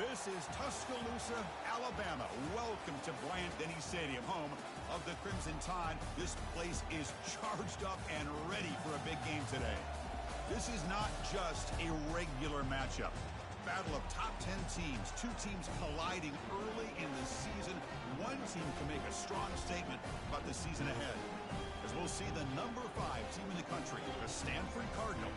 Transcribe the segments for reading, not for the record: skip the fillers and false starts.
This is Tuscaloosa, Alabama. Welcome to Bryant-Denny Stadium, home of the Crimson Tide. This place is charged up and ready for a big game today. This is not just a regular matchup. Battle of top 10 teams, two teams colliding early in the season. One team can make a strong statement about the season ahead, as we'll see the number 5 team in the country, the Stanford Cardinal,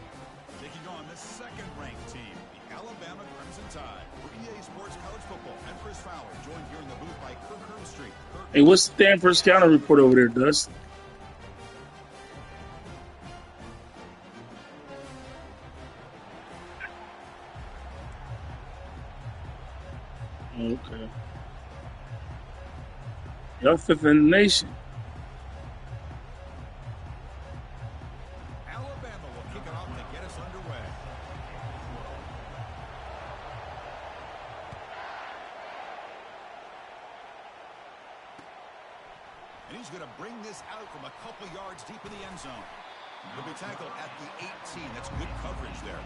taking on the second-ranked team, the Alabama Crimson Tide. For EA Sports College Football, I'm Chris Fowler, joined here in the booth by Kirk Herbstreit. Hey, what's Stanford's counter report over there, Dust? Okay. Y'all fifth in the nation. Alabama will kick it off to get us underway. And he's going to bring this out from a couple yards deep in the end zone. He'll be tackled at the 18. That's good coverage there.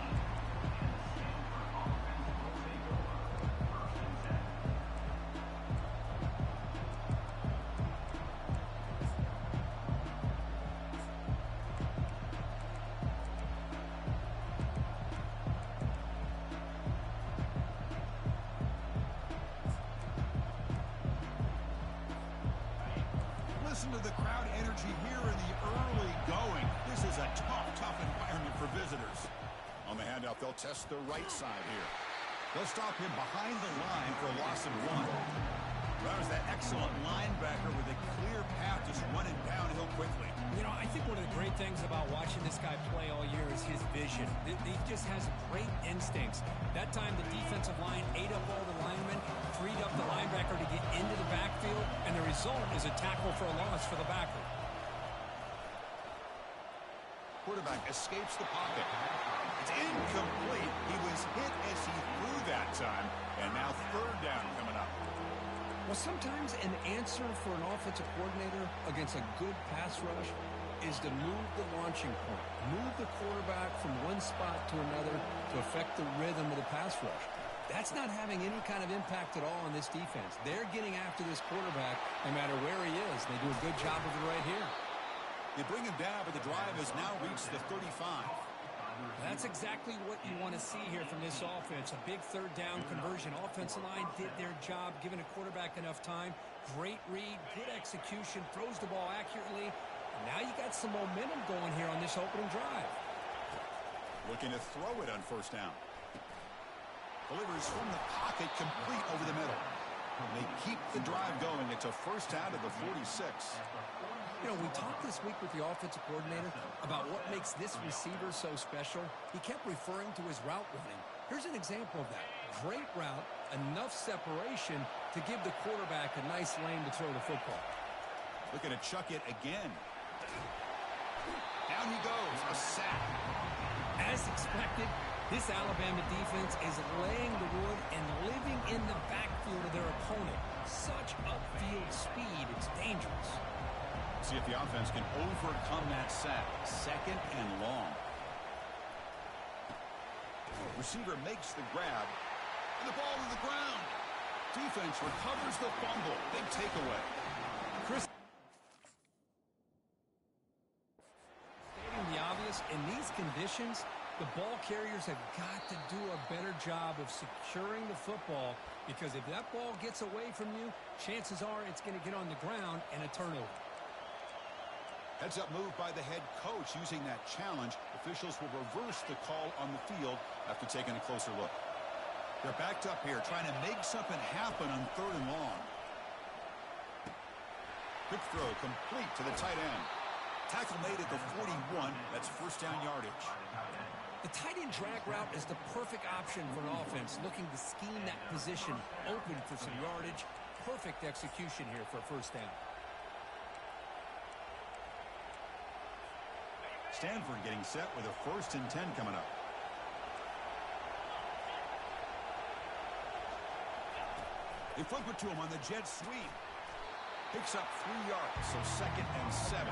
Listen to the crowd energy here in the early going. This is a tough environment for visitors. On the handoff, they'll test the right side here. They'll stop him behind the line for a loss of 1. That was that excellent linebacker with a clear path just running downhill quickly. You know, I think one of the great things about watching this guy play all year is his vision. He just has great instincts. That time the defensive line ate up all the linemen, freed up the linebacker to get into the backfield, and the result is a tackle for a loss for the backer. Quarterback escapes the pocket. It's incomplete. He was hit as he threw that time, and now third down coming up. Well, sometimes an answer for an offensive coordinator against a good pass rush is to move the launching point, move the quarterback from one spot to another to affect the rhythm of the pass rush. That's not having any kind of impact at all on this defense. They're getting after this quarterback no matter where he is. They do a good job of it right here. They bring him down, but the drive has now reached the 35. That's exactly what you want to see here from this offense. A big third down conversion. Offensive line did their job, giving a quarterback enough time. Great read, good execution, throws the ball accurately. And now you got some momentum going here on this opening drive. Looking to throw it on first down. Delivers from the pocket, complete over the middle. They keep the drive going. It's a first down to the 46. You know, we talked this week with the offensive coordinator about what makes this receiver so special. He kept referring to his route running. Here's an example of that. Great route, enough separation to give the quarterback a nice lane to throw the football. Looking to chuck it again. Down he goes, a sack. As expected, this Alabama defense is laying the wood and living in the backfield of their opponent. Such upfield speed, it's dangerous. See if the offense can overcome that sack. Second and long. Receiver makes the grab. And the ball to the ground. Defense recovers the fumble. Big takeaway. Chris. Stating the obvious, in these conditions, the ball carriers have got to do a better job of securing the football, because if that ball gets away from you, chances are it's going to get on the ground and a turnover. Heads up move by the head coach using that challenge. Officials will reverse the call on the field after taking a closer look. They're backed up here trying to make something happen on third and long. Quick throw complete to the tight end. Tackle made at the 41. That's first down yardage. The tight end drag route is the perfect option for an offense looking to scheme that position open for some yardage. Perfect execution here for a first down. Stanford getting set with a 1st and 10 coming up. They flip it to him on the jet sweep. Picks up 3 yards, so 2nd and 7.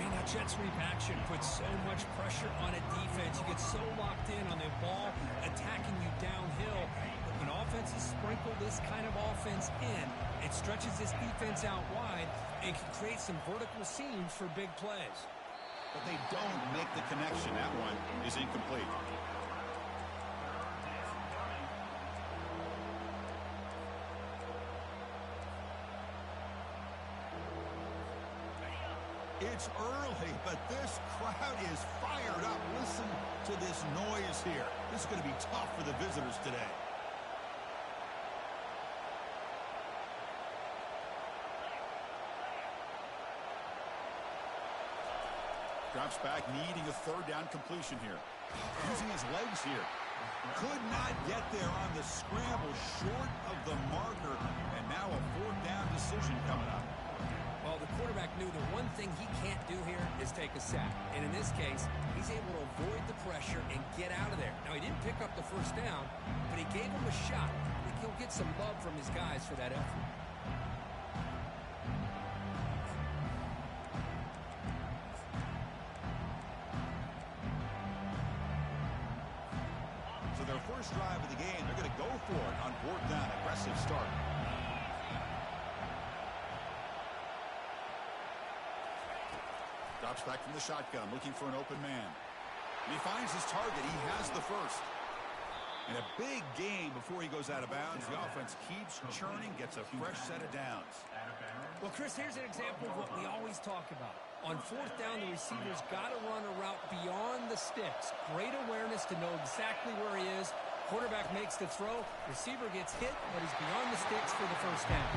Man, that jet sweep action puts so much pressure on a defense. You get so locked in on the ball attacking you downhill. When this kind of offense in, it stretches this defense out wide and can create some vertical seams for big plays. But they don't make the connection. That one is incomplete. It's early, but this crowd is fired up. Listen to this noise here. This is going to be tough for the visitors today. Drops back, needing a third down completion here. Using his legs here. Could not get there on the scramble, short of the marker. And now a fourth down decision coming up. Well, the quarterback knew the one thing he can't do here is take a sack. And in this case, he's able to avoid the pressure and get out of there. Now, he didn't pick up the first down, but he gave him a shot. I think he'll get some love from his guys for that effort. So their first drive of the game, they're going to go for it on fourth down. Aggressive start. Drops back from the shotgun, looking for an open man. And he finds his target. He has the first. And a big gain before he goes out of bounds. The offense keeps churning, gets a fresh set of downs. Well, Chris, here's an example of what we always talk about. On fourth down, the receiver's got to run a route beyond the sticks. Great awareness to know exactly where he is. Quarterback makes the throw. Receiver gets hit, but he's beyond the sticks for the first down.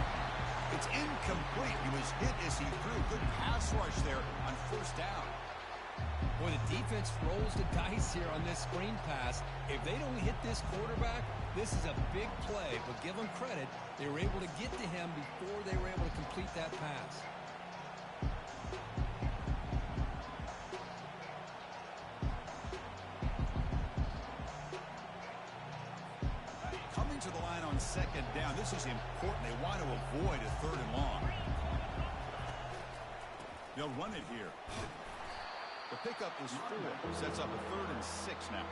It's incomplete. He was hit as he threw. Good pass rush there on first down. Boy, the defense rolls the dice here on this screen pass. If they don't hit this quarterback, this is a big play. But give them credit, they were able to get to him before they were able to complete that pass. Coming to the line on second down. This is important. They want to avoid a third and long. They'll run it here. The pickup is 4. Sets up a 3rd and 6 now.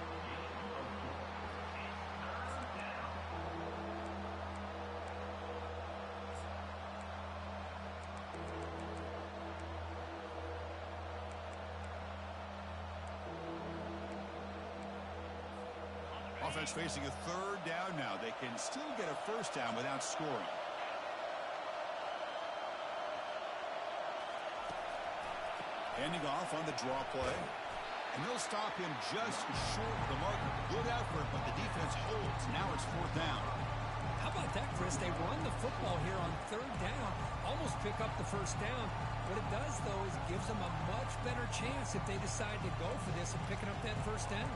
Offense facing a third down now. They can still get a first down without scoring. Handing off on the draw play. And they'll stop him just short of the marker. Good effort, but the defense holds. Now it's fourth down. How about that, Chris? They run the football here on third down. Almost pick up the first down. What it does, though, is gives them a much better chance if they decide to go for this and picking up that first down.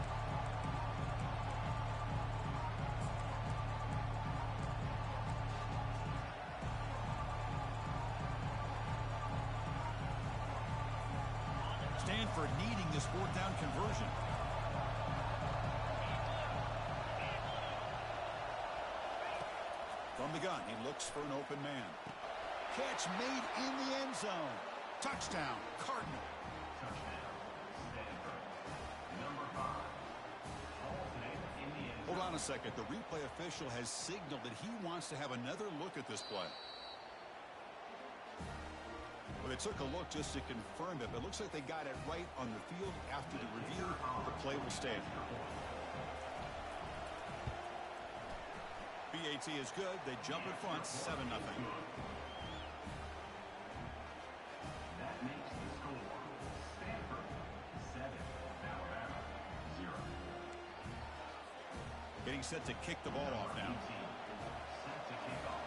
Stanford needing this fourth down conversion. From the gun, he looks for an open man. Catch made in the end zone. Touchdown, Cardinal. Hold on a second. The replay official has signaled that he wants to have another look at this play. Well, they took a look just to confirm it, but it looks like they got it right on the field. After the review, the play will stand. BAT is good. They jump in front, 7-0. That makes the score Stanford 7, Alabama 0. Getting set to kick the ball off now. Set to kick off.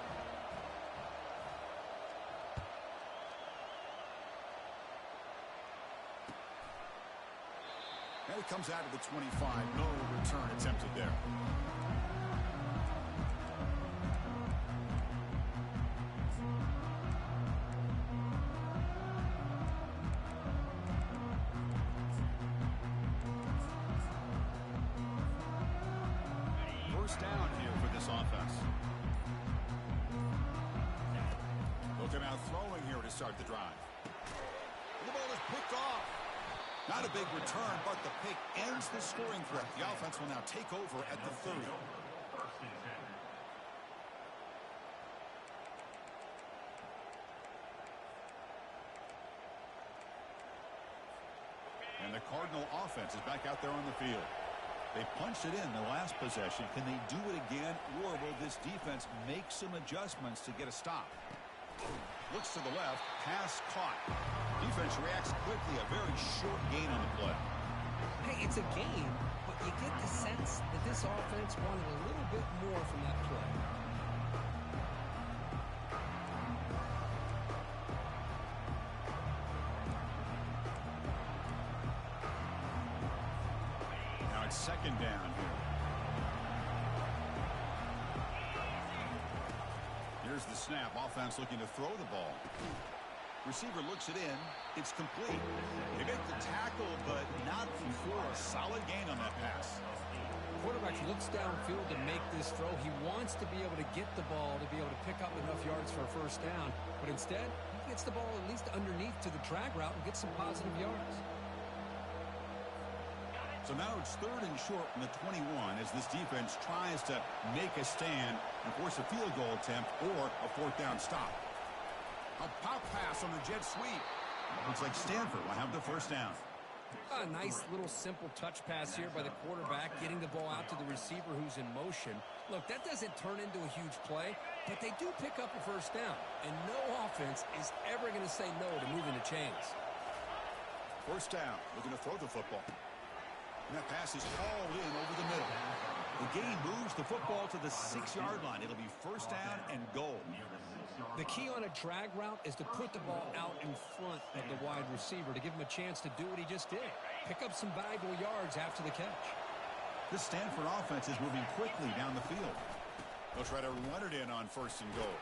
And it comes out of the 25. No return attempted there. First down here for this offense. Looking out throwing here to start the drive. The ball is picked off. Not a big return, but the pick ends the scoring threat. The offense will now take over at the 30. Cardinal offense is back out there on the field. They punched it in the last possession. Can they do it again, or will this defense make some adjustments to get a stop? Looks to the left, pass caught. Defense reacts quickly, a very short gain on the play. Hey, it's a game, but you get the sense that this offense wanted a little bit more from that play. Now it's second down here. Here's the snap. Offense looking to throw the ball. Receiver looks it in. It's complete. They make the tackle, but not before a solid gain on that pass. Quarterback looks downfield to make this throw. He wants to be able to get the ball to be able to pick up enough yards for a first down. But instead, he gets the ball at least underneath to the drag route and gets some positive yards. So now it's third and short from the 21 as this defense tries to make a stand and force a field goal attempt or a fourth down stop. A pop pass on the jet sweep. Looks like Stanford will have the first down. A nice little simple touch pass here by the quarterback, getting the ball out to the receiver who's in motion. Look, that doesn't turn into a huge play, but they do pick up a first down. And no offense is ever going to say no to moving the chains. First down, looking to throw the football. And that pass is hauled in over the middle. The game moves the football to the 6-yard line. It'll be first down and goal. The key on a drag route is to put the ball out in front of the wide receiver to give him a chance to do what he just did. Pick up some valuable yards after the catch. This Stanford offense is moving quickly down the field. They'll try to run it in on first and goal.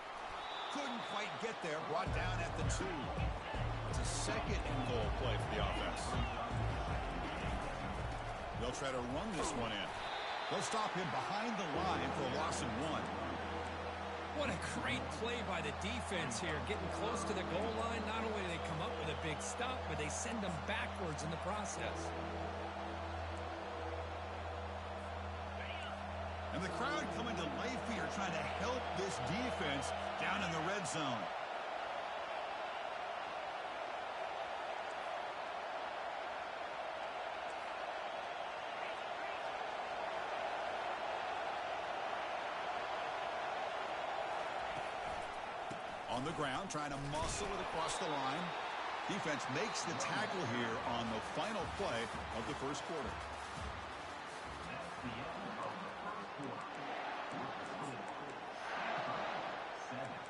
Couldn't quite get there. Brought down at the 2. It's a second and goal play for the offense. They'll try to run this one in. They'll stop him behind the line for a loss of 1. What a great play by the defense here. Getting close to the goal line, not only do they come up with a big stop, but they send them backwards in the process. And the crowd coming to life here, trying to help this defense down in the red zone. On the ground, trying to muscle it across the line. Defense makes the tackle here on the final play of the first quarter. That's the end of the first quarter. Score 7-0.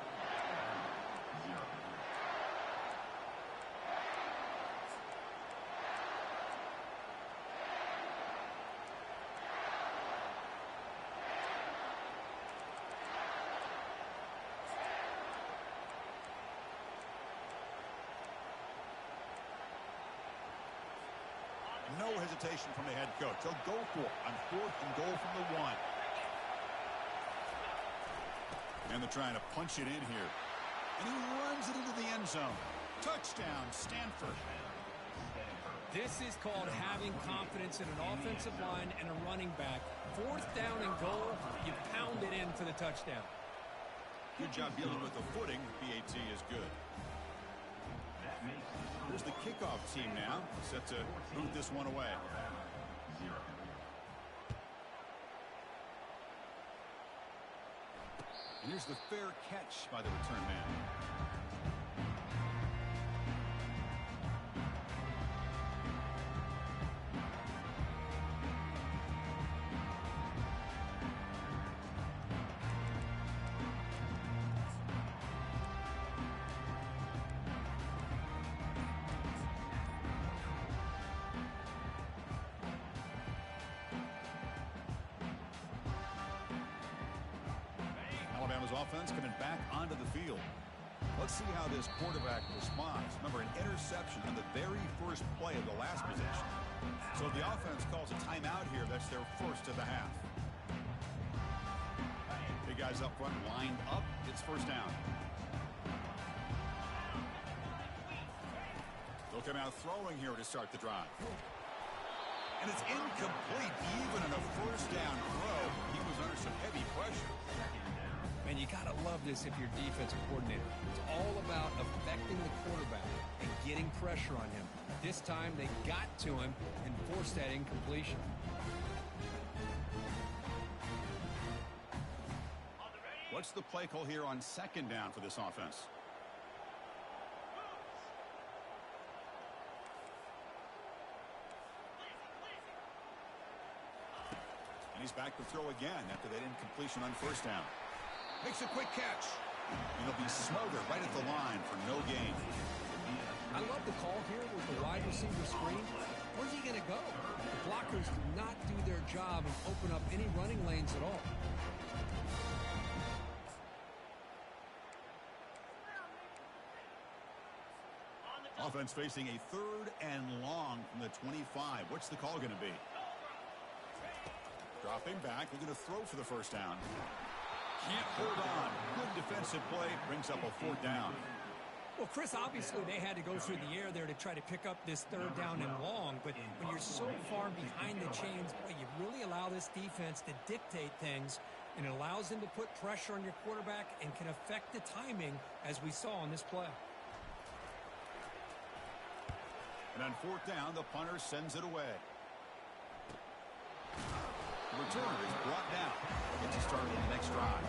No hesitation from the head coach. He'll go for it on fourth and goal from the 1. And they're trying to punch it in here. And he runs it into the end zone. Touchdown, Stanford. This is called having confidence in an offensive line and a running back. Fourth down and goal, you pound it in for the touchdown. Good job dealing with the footing. PAT is good. Here's the kickoff team now, set to boot this one away. And here's the fair catch by the return man. Alabama's offense coming back onto the field. Let's see how this quarterback responds. Remember, an interception on the very first play of the last possession. So if the offense calls a timeout here, that's their first of the half. Big guys up front lined up. It's first down. They'll come out throwing here to start the drive. And it's incomplete. Even in a first down throw, he was under some heavy pressure. And you you got to love this if you're defensive coordinator. It's all about affecting the quarterback and getting pressure on him. This time they got to him and forced that incompletion. What's the play call here on second down for this offense? And he's back to throw again after that incompletion on first down. Makes a quick catch. And he'll be smothered right at the line for no gain. I love the call here with the wide receiver screen. Where's he going to go? The blockers do not do their job and open up any running lanes at all. Offense facing a third and long from the 25. What's the call going to be? Dropping back, looking to throw for the first down. Can't hold on. Good defensive play, brings up a fourth down. Well, Chris, obviously they had to go through the air there to try to pick up this third down and long, but when you're so far behind the chains, boy, you really allow this defense to dictate things, and it allows them to put pressure on your quarterback and can affect the timing, as we saw on this play. And on fourth down, the punter sends it away. The returner is brought down. Gets you started on the next drive.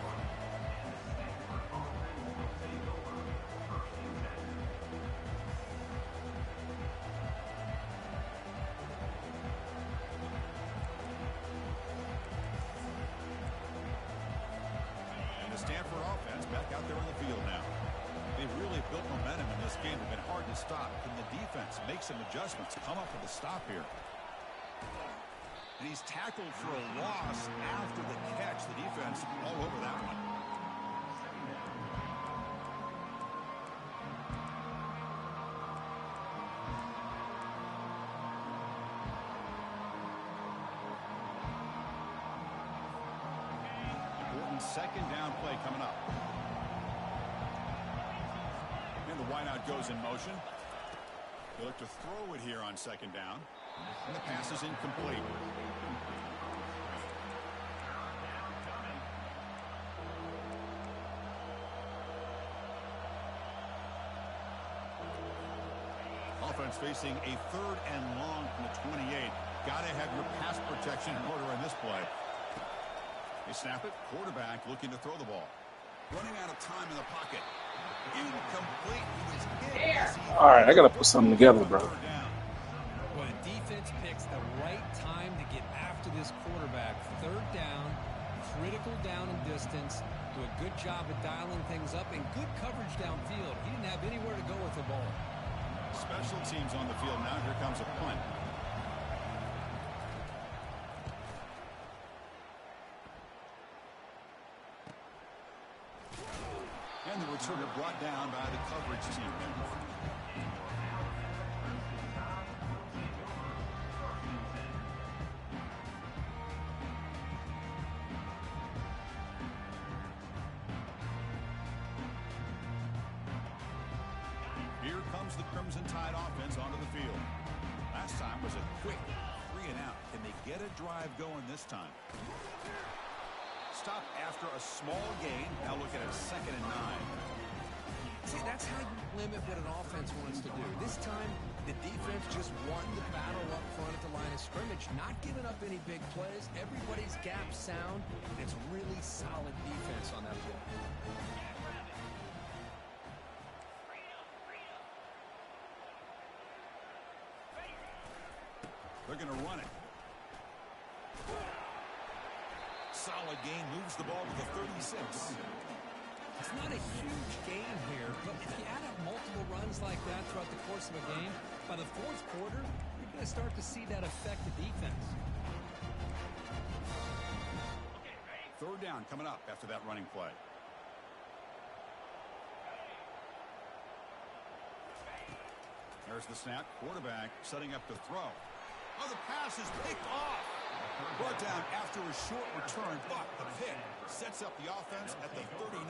And the Stanford offense back out there on the field now. They've really built momentum in this game. It's been hard to stop. Can the defense make some adjustments, come up with a stop here? And he's tackled for a loss after the catch. The defense all over that one. Important second down play coming up. And the wideout goes in motion. They look to throw it here on second down. And the pass is incomplete. Offense facing a third and long from the 28. Got to have your pass protection in order in this play. They snap it. Quarterback looking to throw the ball. Running out of time in the pocket. Incomplete. He was hit. All right, I got to put something together, bro. Well, the defense picks the right time to get after this quarterback. Third down, critical down and distance. Do a good job of dialing things up and good coverage downfield. He didn't have anywhere to go with the ball. Special teams on the field now. Here comes a punt. And the returner brought down by the coverage team. Here comes the Crimson Tide offense onto the field. Last time was a quick 3 and out. Can they get a drive going this time? Stop after a small gain. Now looking at 2nd and 9. See, that's how you limit what an offense wants to do. This time, the defense just won the battle up front at the line of scrimmage, not giving up any big plays. Everybody's gap sound, and it's really solid defense on that play. They're going to run it. Solid gain, moves the ball to the 36. It's not a huge gain here, but if you add up multiple runs like that throughout the course of a game, by the fourth quarter, you're going to start to see that affect the defense. Third down coming up after that running play. There's the snap. Quarterback setting up to throw. Oh, the pass is picked off. Brought down after a short return, but the pick sets up the offense at the 39.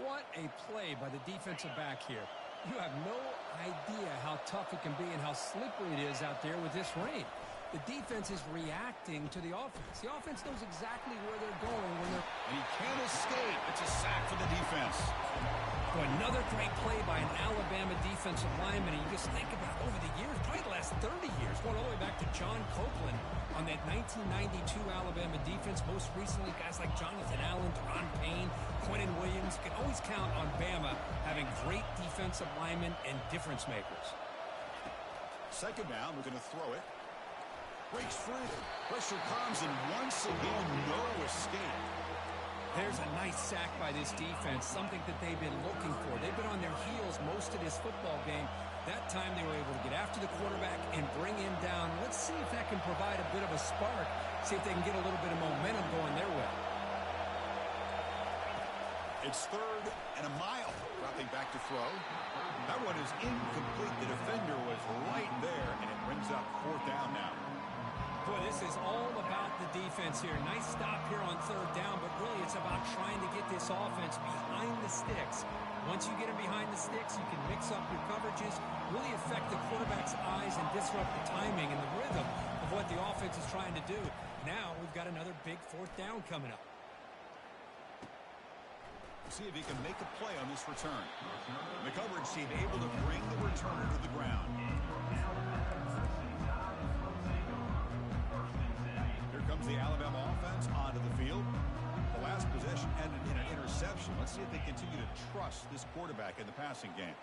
What a play by the defensive back here. You have no idea how tough it can be and how slippery it is out there with this rain. The defense is reacting to the offense. The offense knows exactly where they're going when they're... And he can't escape. It's Another great play by an Alabama defensive lineman. And you just think about over the years, probably the last 30 years, going all the way back to John Copeland on that 1992 Alabama defense. Most recently, guys like Jonathan Allen, Deron Payne, Quentin Williams. You can always count on Bama having great defensive linemen and difference makers. Second down, we're going to throw it. Breaks free. Pressure comes, and once again, no escape. There's a nice sack by this defense, something that they've been looking for. They've been on their heels most of this football game. That time they were able to get after the quarterback and bring him down. Let's see if that can provide a bit of a spark, see if they can get a little bit of momentum going their way. It's 3rd and a mile. Dropping back to throw. That one is incomplete. The defender was right there, and it brings up 4th down now. Boy, this is all about the defense here. Nice stop here on 3rd down, but really it's about trying to get this offense behind the sticks. Once you get them behind the sticks, you can mix up your coverages, really affect the quarterback's eyes and disrupt the timing and the rhythm of what the offense is trying to do. Now we've got another big 4th down coming up. See if he can make a play on this return. The coverage team able to bring the returner to the ground. Here comes the Alabama offense onto the field. The last possession ended in an interception. Let's see if they continue to trust this quarterback in the passing game.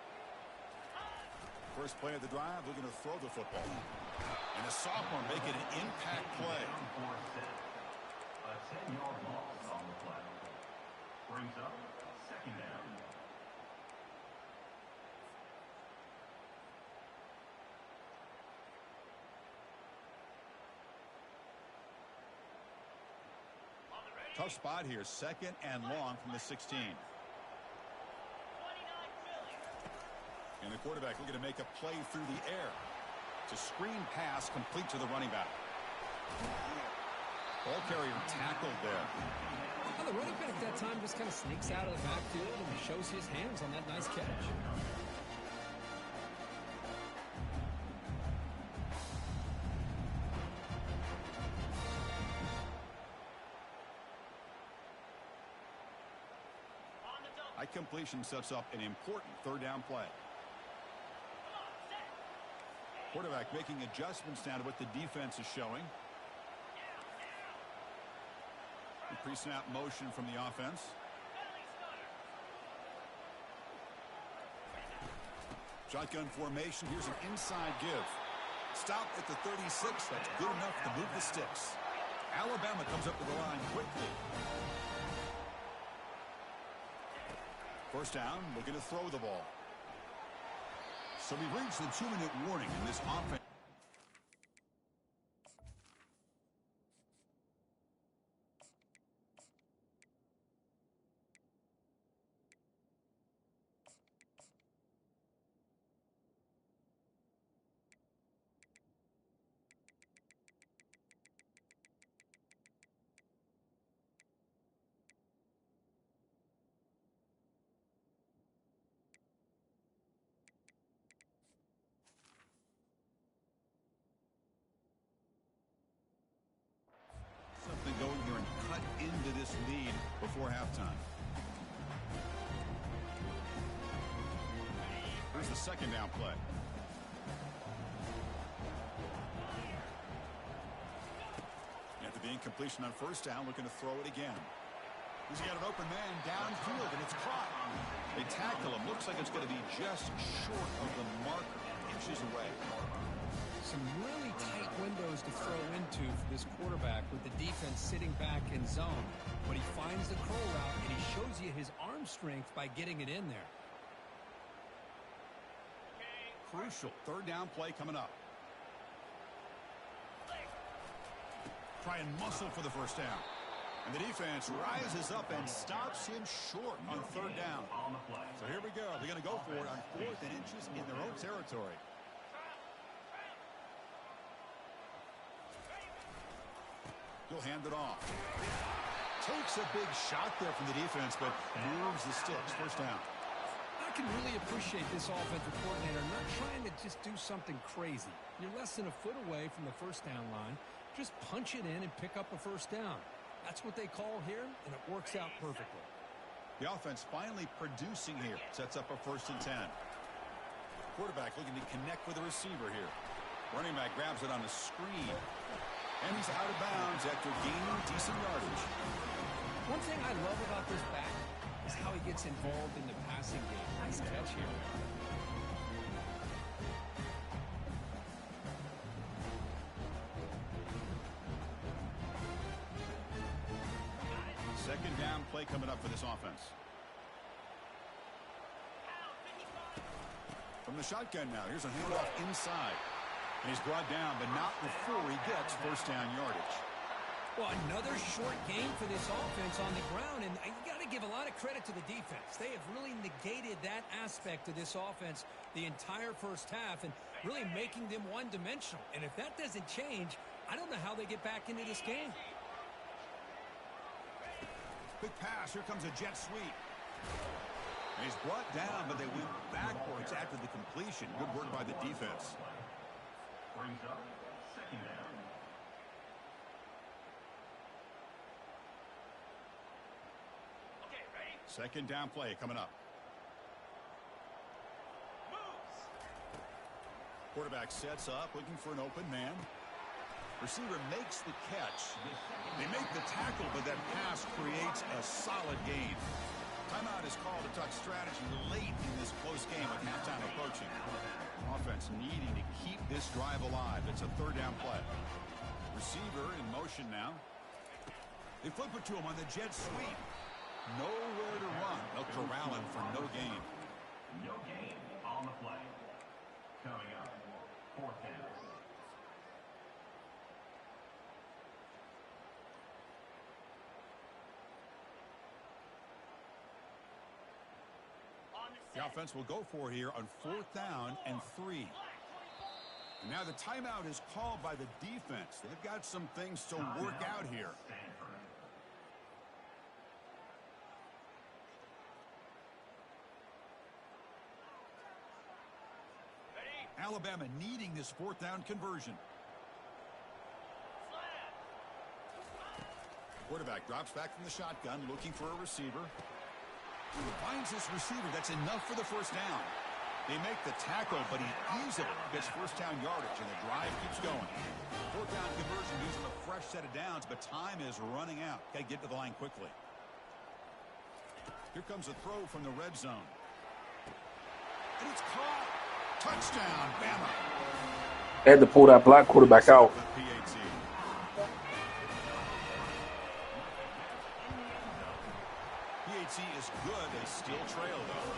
First play of the drive, we're going to throw the football. And a sophomore making an impact play. A 10-yard loss on the play. Brings up 2nd down. Tough spot here, 2nd and long from the 16. And the quarterback looking to make a play through the air. It's a screen pass complete to the running back. Ball carrier tackled there. Well, the running back at that time just kind of sneaks out of the backfield and shows his hands on that nice catch. High completion sets up an important 3rd down play. Quarterback making adjustments now to what the defense is showing. Pre-snap motion from the offense. Shotgun formation. Here's an inside give. Stop at the 36. That's good enough to move the sticks. Alabama comes up to the line quickly. First down, looking to throw the ball. So we've reached the 2-minute warning in this offense. Something going here and cut into this lead before halftime. Here's the 2nd down play. After the incompletion on 1st down, looking to throw it again. He's got an open man downfield, and it's caught. They tackle him. Looks like it's going to be just short of the marker, inches away. Some really tight windows to throw into for this quarterback with the defense sitting back in zone. But he finds the curl route, and he shows you his arm strength by getting it in there. Crucial 3rd down play coming up. Try and muscle for the 1st down. And the defense rises up and stops him short on 3rd down. So here we go. They're going to go for it on 4th and inches in their own territory. He'll hand it off. Takes a big shot there from the defense, but moves the sticks. 1st down. I can really appreciate this offensive coordinator not trying to just do something crazy. You're less than a foot away from the 1st down line. Just punch it in and pick up a 1st down. That's what they call here, and it works out perfectly. The offense finally producing here. Sets up a 1st and 10. Quarterback looking to connect with the receiver here. Running back grabs it on the screen. And he's out of bounds after gaining decent yardage. One thing I love about this back is how he gets involved in the passing game. Nice catch here. Second down play coming up for this offense. From the shotgun now, here's a handoff inside. And he's brought down, but not before he gets 1st down yardage. Well, another short game for this offense on the ground, and you got to give a lot of credit to the defense. They have really negated that aspect of this offense the entire first half and really making them one-dimensional. And if that doesn't change, I don't know how they get back into this game. Quick pass. Here comes a jet sweep. And he's brought down, but they went backwards after the completion. Good work by the defense. Brings up 2nd down. Okay, ready? 2nd down play coming up. Moves. Quarterback sets up, looking for an open man. Receiver makes the catch. They make the tackle, but that pass creates a solid gain. Timeout is called to talk strategy late in this close game with halftime approaching. Offense needing to keep this drive alive. It's a 3rd down play. Receiver in motion now. They flip it to him on the jet sweep. Nowhere to run. They'll corral him for no gain. No gain on the play. Coming up, 4th down. The offense will go for here on 4th down and 3. And now the timeout is called by the defense. They've got some things to work out here. Alabama needing this 4th down conversion. Quarterback drops back from the shotgun, looking for a receiver. Finds this receiver. That's enough for the 1st down. They make the tackle, but he easily gets 1st down yardage, and the drive keeps going. 4th down conversion using a fresh set of downs, but time is running out. Got to get to the line quickly. Here comes a throw from the red zone. And it's caught. Touchdown, Bama. They had to pull that black quarterback out. PAT is good. They still trail, though.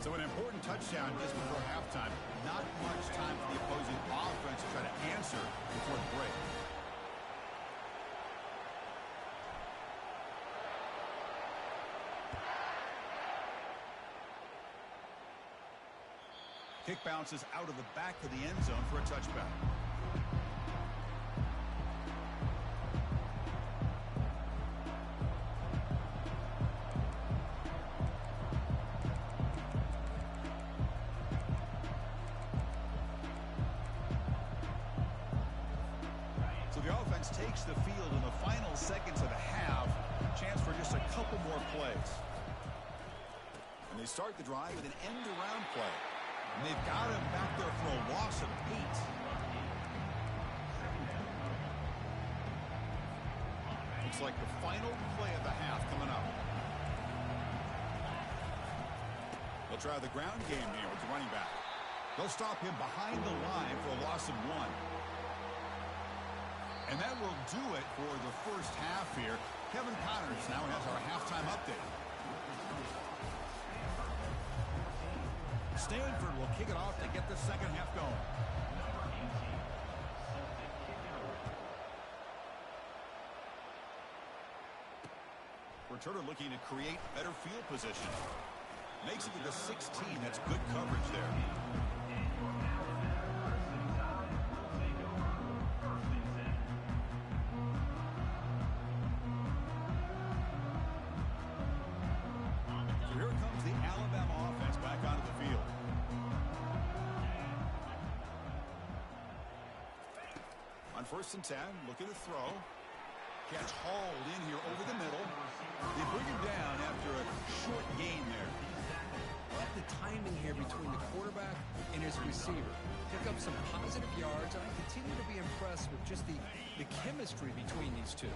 So an important touchdown just before halftime. Not much time for the opposing offense to try to answer before the break. Kick bounces out of the back of the end zone for a touchback. Takes the field in the final seconds of the half. Chance for just a couple more plays. And they start the drive with an end-around play. And they've got him back there for a loss of 8. Looks like the final play of the half coming up. They'll try the ground game here with the running back. They'll stop him behind the line for a loss of 1. And that will do it for the first half here. Kevin Connors now has our halftime update. Stanford will kick it off to get the second half going. Returner looking to create better field position. Makes it to the 16. That's good coverage there. On 1st and 10, look at the throw. Catch hauled in here over the middle. They bring him down after a short gain there. I like the timing here between the quarterback and his receiver. Pick up some positive yards, and I continue to be impressed with just the chemistry between these two.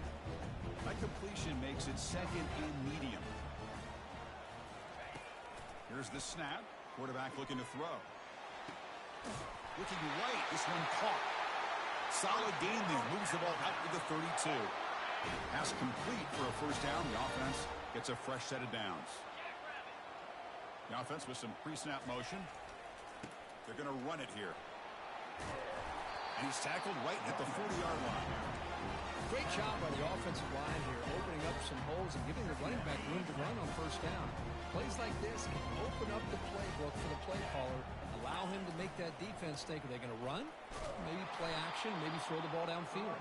That completion makes it 2nd and medium. Here's the snap. Quarterback looking to throw. Looking right. This one caught. Solid gain there. Moves the ball out to the 32. Pass complete for a 1st down. The offense gets a fresh set of downs. The offense with some pre-snap motion. They're going to run it here. And he's tackled right at the 40-yard line. Great job by the offensive line here, opening up some holes and giving the running back room to run on 1st down. Plays like this can open up the playbook for the play caller, allow him to make that defense think, are they going to run? Maybe play action, maybe throw the ball downfield.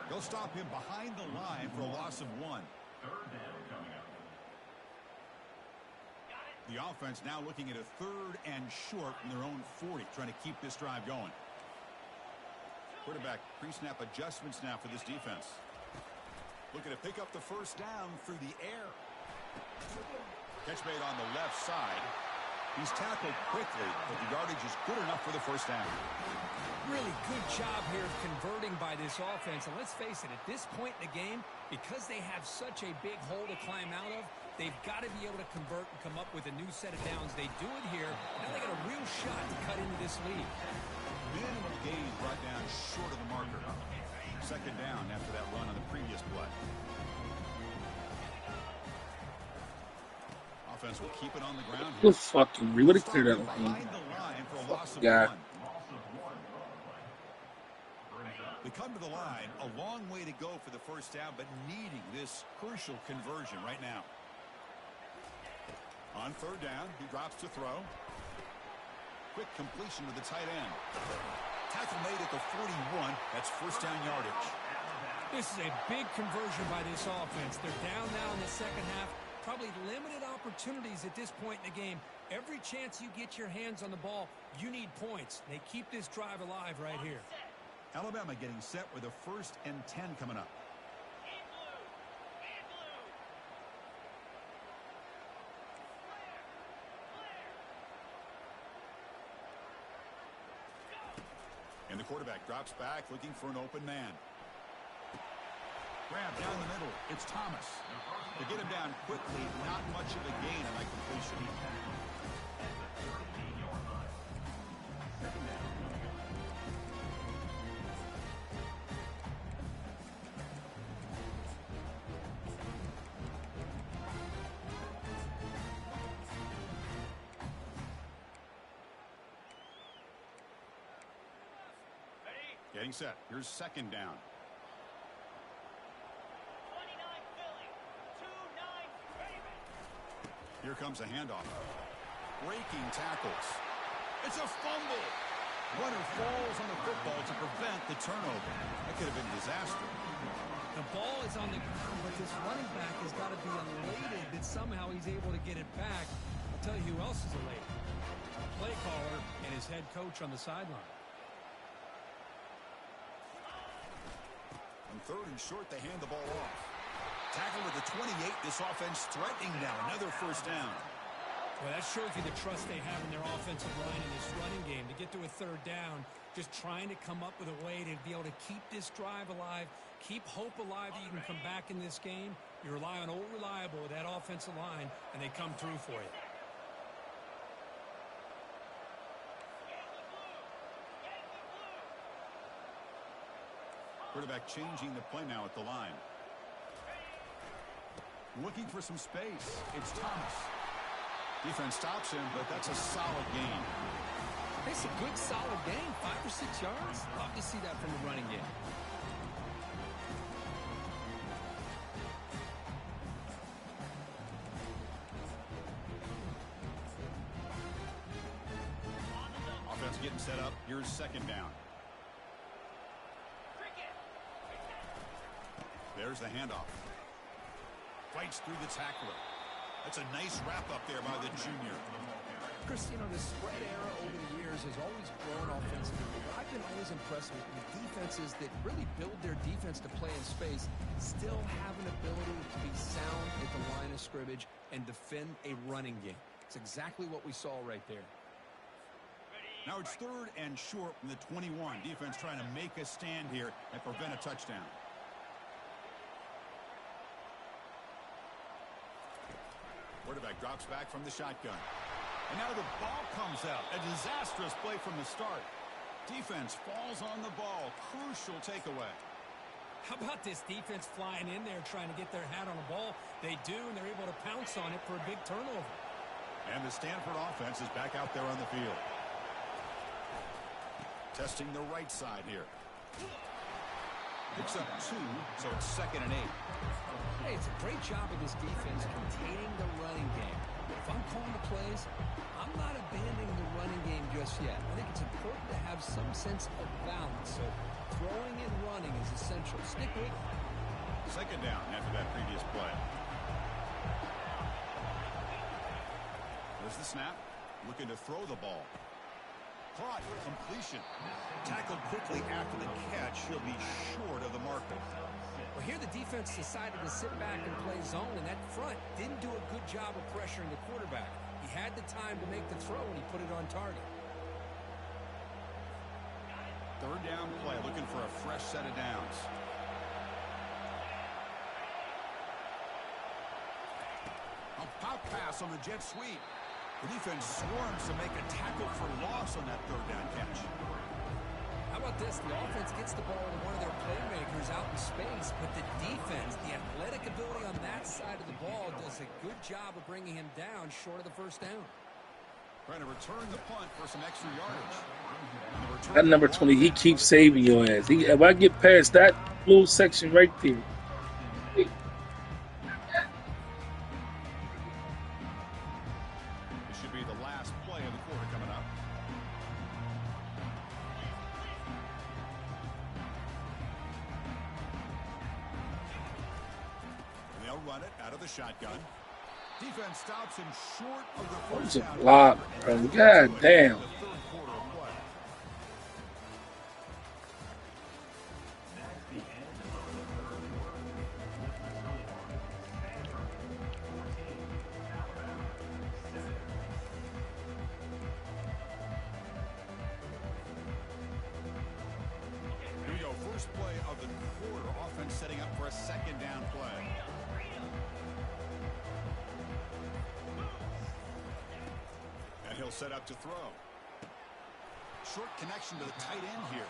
They'll stop him behind the line for a loss of 1. 3rd down coming up. The offense now looking at a 3rd and short from their own 40, trying to keep this drive going. Quarterback pre-snap adjustments now for this defense. Looking to pick up the 1st down through the air. Catch made on the left side. He's tackled quickly, but the yardage is good enough for the 1st down. Really good job here of converting by this offense. And let's face it, at this point in the game, because they have such a big hole to climb out of, they've got to be able to convert and come up with a new set of downs. They do it here. Now they got a real shot to cut into this lead. Minimal gain brought down short of the marker. 2nd down after that run on the previous play. Offense will keep it on the ground here. Good fucking we would have cleared that line. Behind the line for a loss of Yeah. 1. They come to the line, a long way to go for the 1st down, but needing this crucial conversion right now. On 3rd down, he drops to throw. Quick completion to the tight end. Tackle made at the 41. That's 1st down yardage. This is a big conversion by this offense. They're down now in the 2nd half. Probably limited opportunities at this point in the game. Every chance you get your hands on the ball, you need points. They keep this drive alive right here. Alabama getting set with a 1st and 10 coming up. And the quarterback drops back looking for an open man. Grab down the middle. It's Thomas. They get him down quickly. Not much of a gain on that completion. Getting set. Here's 2nd down. Here comes a handoff. Breaking tackles. It's a fumble. Runner falls on the football to prevent the turnover. That could have been a disaster. The ball is on the ground, but this running back has got to be elated that somehow he's able to get it back. I'll tell you who else is elated. The play caller and his head coach on the sideline. On 3rd and short, they hand the ball off. Tackle at the 28. This offense threatening now. Another 1st down. Well, that shows you the trust they have in their offensive line in this running game. To get to a 3rd down, just trying to come up with a way to be able to keep this drive alive, keep hope alive that you can come back in this game. You rely on old reliable with that offensive line, and they come through for you. Quarterback changing the play now at the line. Looking for some space. It's Thomas. Defense stops him, but that's a solid gain. It's a good, solid gain. 5 or 6 yards. Love to see that from the running game. Offense getting set up. Here's 2nd down. There's the handoff. Fights through the tackler. That's a nice wrap up there by the junior. Chris, you know, the spread era over the years has always grown offensively, but I've been always impressed with defenses that really build their defense to play in space, still have an ability to be sound at the line of scrimmage and defend a running game. It's exactly what we saw right there. Now it's 3rd and short from the 21. Defense trying to make a stand here and prevent a touchdown. Quarterback drops back from the shotgun. And now the ball comes out. A disastrous play from the start. Defense falls on the ball. Crucial takeaway. How about this defense flying in there trying to get their hat on a ball? They do, and they're able to pounce on it for a big turnover. And the Stanford offense is back out there on the field. Testing the right side here. Picks up 2, so it's 2nd and 8. Hey, it's a great job of this defense containing the running game. If I'm calling the plays, I'm not abandoning the running game just yet. I think it's important to have some sense of balance. So throwing and running is essential. Stick with it. 2nd down after that previous play. There's the snap. Looking to throw the ball. Caught. Completion. Tackled quickly after the catch. He'll be short of the marker. Well, here the defense decided to sit back and play zone, and that front didn't do a good job of pressuring the quarterback. He had the time to make the throw, and he put it on target. 3rd down play, looking for a fresh set of downs. A pop pass on the jet sweep. The defense swarms to make a tackle for loss on that 3rd down catch. How about this? The offense gets the ball to one of their playmakers out in space, but the defense, the athletic ability on that side of the ball, does a good job of bringing him down short of the 1st down. Trying to return the punt for some extra yardage. That number 20, he keeps saving your ass. If I get past that blue section right there. This should be the last play of the quarter coming up. And they'll run it out of the shotgun. Defense stops him short of the first down. Block, bro. God damn. Here we go. First play of the quarter. Offense setting up for a 2nd down play. He'll set up to throw. Short connection to the tight end here.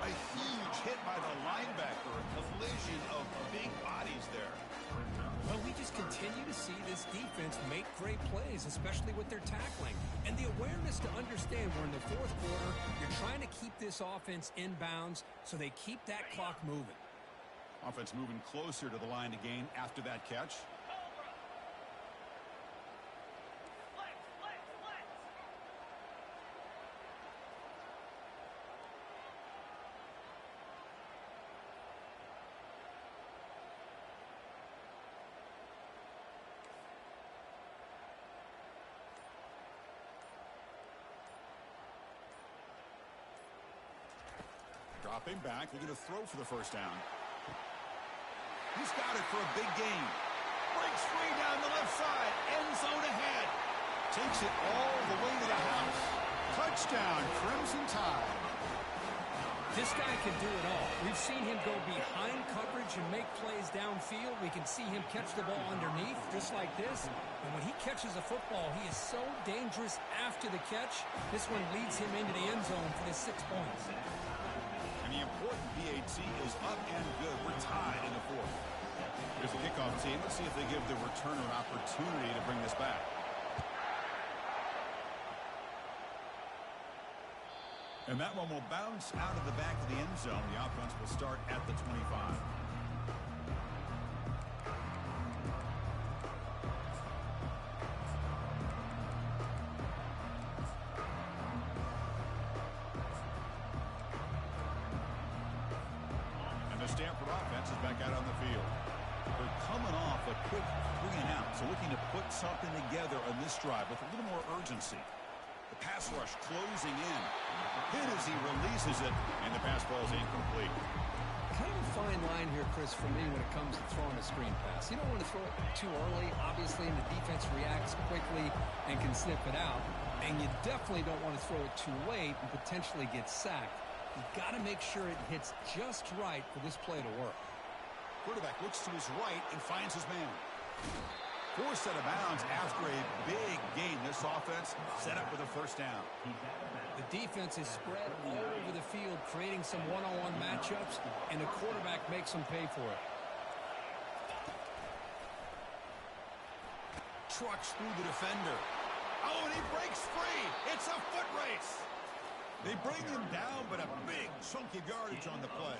A huge hit by the linebacker. A collision of big bodies there. Well, we just continue to see this defense make great plays, especially with their tackling. And the awareness to understand we're in the 4th quarter, you're trying to keep this offense in bounds so they keep that clock moving. Offense moving closer to the line to gain after that catch. Dropping back, looking to throw for the 1st down. He's got it for a big gain. Breaks free down the left side. End zone ahead. Takes it all the way to the house. Touchdown, Crimson Tide. This guy can do it all. We've seen him go behind coverage and make plays downfield. We can see him catch the ball underneath, just like this. And when he catches a football, he is so dangerous after the catch. This one leads him into the end zone for the 6 points. And the important BAT is up and good. We're tied in the 4th. Here's the kickoff team. Let's see if they give the returner an opportunity to bring this back. And that one will bounce out of the back of the end zone. The offense will start at the 25. Stanford offense is back out on the field. They're coming off a quick 3 and out, so looking to put something together on this drive with a little more urgency. The pass rush closing in. Hit as he releases it, and the pass ball is incomplete. Kind of a fine line here, Chris, for me when it comes to throwing a screen pass. You don't want to throw it too early, obviously, and the defense reacts quickly and can sniff it out. And you definitely don't want to throw it too late and potentially get sacked. You've got to make sure it hits just right for this play to work. Quarterback looks to his right and finds his man. Forced out of bounds after a big gain. This offense set up with a first down. The defense is spread all over the field, creating some one-on-one matchups, and the quarterback makes them pay for it. Trucks through the defender. Oh, and he breaks free. It's a foot race. They bring him down, but a big chunk of yardage on the play.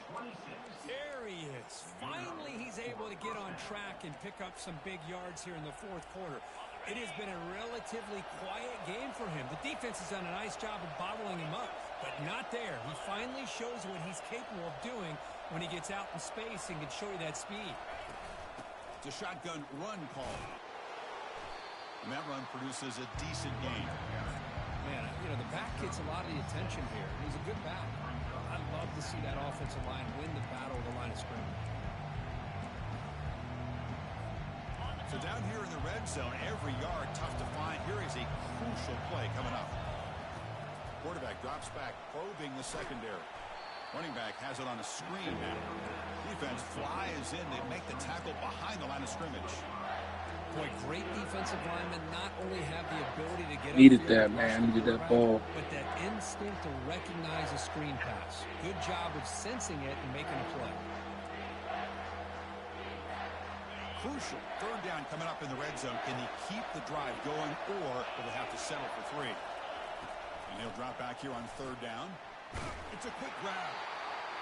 There he is. Finally, he's able to get on track and pick up some big yards here in the fourth quarter. It has been a relatively quiet game for him. The defense has done a nice job of bottling him up, but not there. He finally shows what he's capable of doing when he gets out in space and can show you that speed. It's a shotgun run call. And that run produces a decent gain. Man, you know, the back gets a lot of the attention here. He's a good back. I'd love to see that offensive line win the battle of the line of scrimmage. So down here in the red zone, every yard tough to find. Here is a crucial play coming up. Quarterback drops back, probing the secondary. Running back has it on a screen now. Defense flies in. They make the tackle behind the line of scrimmage. Boy, great defensive linemen not only have the ability to get Needed upfield that, man. and Needed that rush, ball. but that instinct to recognize a screen pass. Good job of sensing it and making a play. Crucial. Third down coming up in the red zone. Can he keep the drive going, or will they have to settle for 3? And he'll drop back here on third down. It's a quick grab.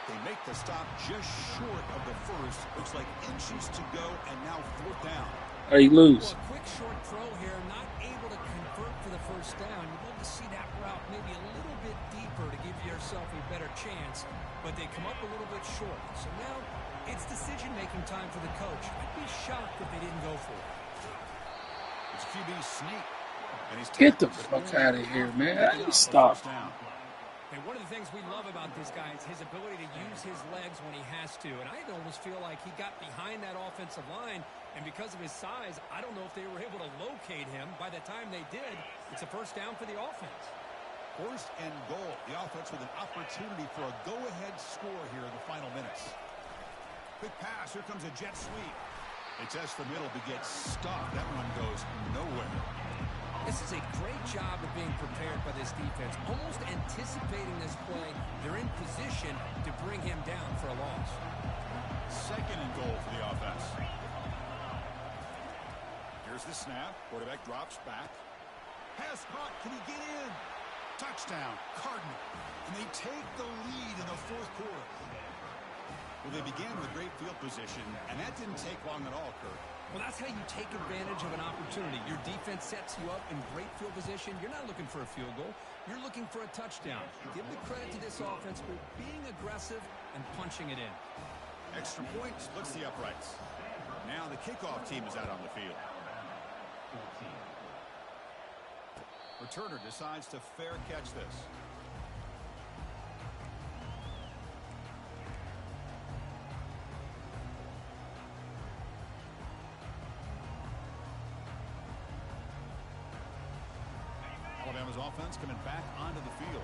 They make the stop just short of the first. Looks like inches to go, and now fourth down. How you lose? Well, a quick short throw here, not able to convert for the first down. You'd love to see that route maybe a little bit deeper to give yourself a better chance, but they come up a little bit short. So now it's decision-making time for the coach. I'd be shocked if they didn't go for it. It's QB sneak. And he's Get the fuck out of here, man. How you stop? And one of the things we love about this guy is his ability to use his legs when he has to. And I almost feel like he got behind that offensive line, and because of his size, I don't know if they were able to locate him. By the time they did, it's a first down for the offense. First and goal. The offense with an opportunity for a go-ahead score here in the final minutes. Quick pass. Here comes a jet sweep. It tests the middle, but gets stopped. That one goes nowhere. This is a great job of being prepared by this defense, almost anticipating this play. They're in position to bring him down for a loss. Second and goal for the offense. Here's the snap. Quarterback drops back. Pass caught. Can he get in? Touchdown. Cardinal. And they take the lead in the fourth quarter. Well, they began with great field position, and that didn't take long at all, Kurt. Well, that's how you take advantage of an opportunity. Your defense sets you up in great field position. You're not looking for a field goal. You're looking for a touchdown. Give the credit to this offense for being aggressive and punching it in. Extra point splits the uprights. Now the kickoff team is out on the field. Returner decides to fair catch this. Alabama's offense coming back onto the field.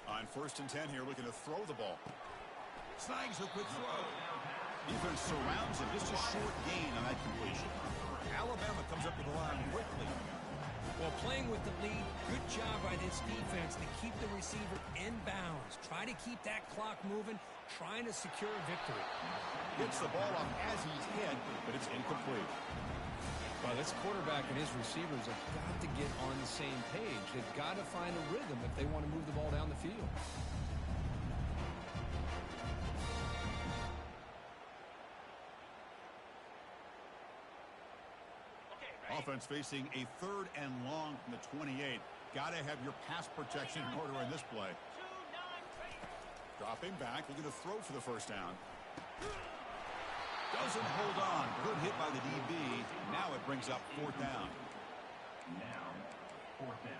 On 1st and 10 here, looking to throw the ball. Snags a quick throw. Defense surrounds him. Just a short gain on that completion. Alabama comes up with the line quickly. Well, playing with the lead, good job by this defense to keep the receiver in bounds. Try to keep that clock moving, trying to secure a victory. Gets the ball off as he's hit, but it's incomplete. Well, this quarterback and his receivers have got to get on the same page. They've got to find a rhythm if they want to move the ball down the field. Offense facing a 3rd and long from the 28. Got to have your pass protection in order in this play. Dropping back, looking to throw for the first down. Doesn't hold on. Good hit by the DB. Now it brings up 4th down. Now, 4th down.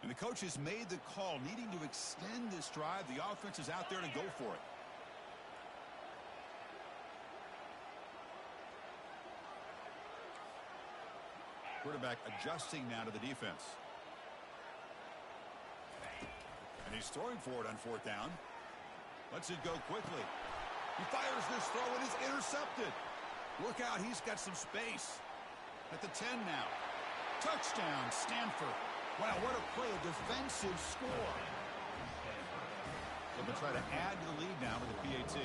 And the coach has made the call, needing to extend this drive. The offense is out there to go for it. Quarterback adjusting now to the defense. And he's throwing for it on 4th down. Lets it go quickly. He fires this throw and is intercepted. Look out, he's got some space. At the 10 now. Touchdown, Stanford. Wow, what a play, a defensive score. They'll try to add to the lead now with the PAT.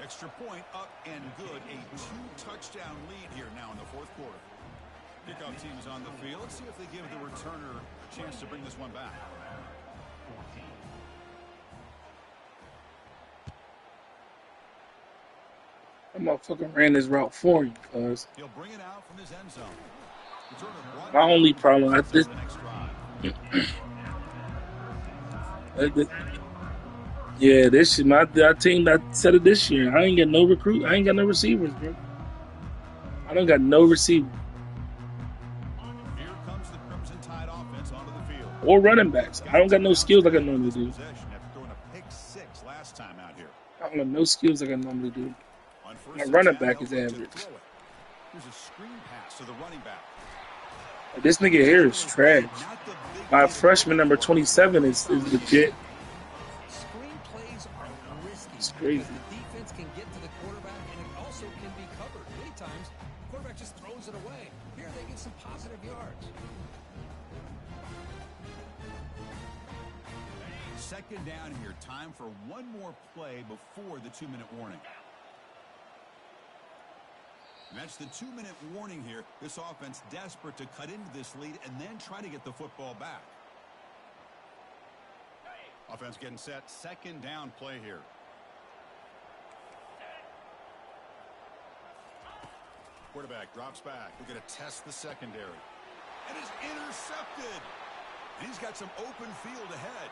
Extra point up and good. A 2-touchdown lead here now in the 4th quarter. Kickoff team is on the field. Let's see if they give the returner a chance to bring this one back. That motherfucker ran this route for you, cuz. He'll bring it out from his end zone. My only problem at this. Yeah, this is my team that said it this year. I ain't got no recruit. I ain't got no receivers, bro. I don't got no receiver. Here comes the Crimson Tide offense onto the field. Or running backs. I don't got no skills like I normally do. After throwing a pick 6 last time out here. I don't got no skills like I normally do. My running back is average. Here's a screen pass to the running back. This nigga here is trash. My freshman number 27 is legit. Screen plays are risky. It's crazy. The defense can get to the quarterback, and it also can be covered. Many times, the quarterback just throws it away. Here, they get some positive yards. 2nd down here. Time for one more play before the 2-minute warning. And that's the 2-minute warning here. This offense desperate to cut into this lead and then try to get the football back. Offense getting set. 2nd down play here. Quarterback drops back. We're going to test the secondary. And is intercepted. And he's got some open field ahead.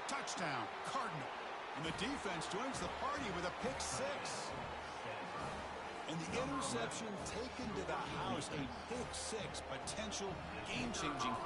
Touchdown, Cardinal. And the defense joins the party with a pick 6. And the interception taken to the house, a pick 6, potential game-changing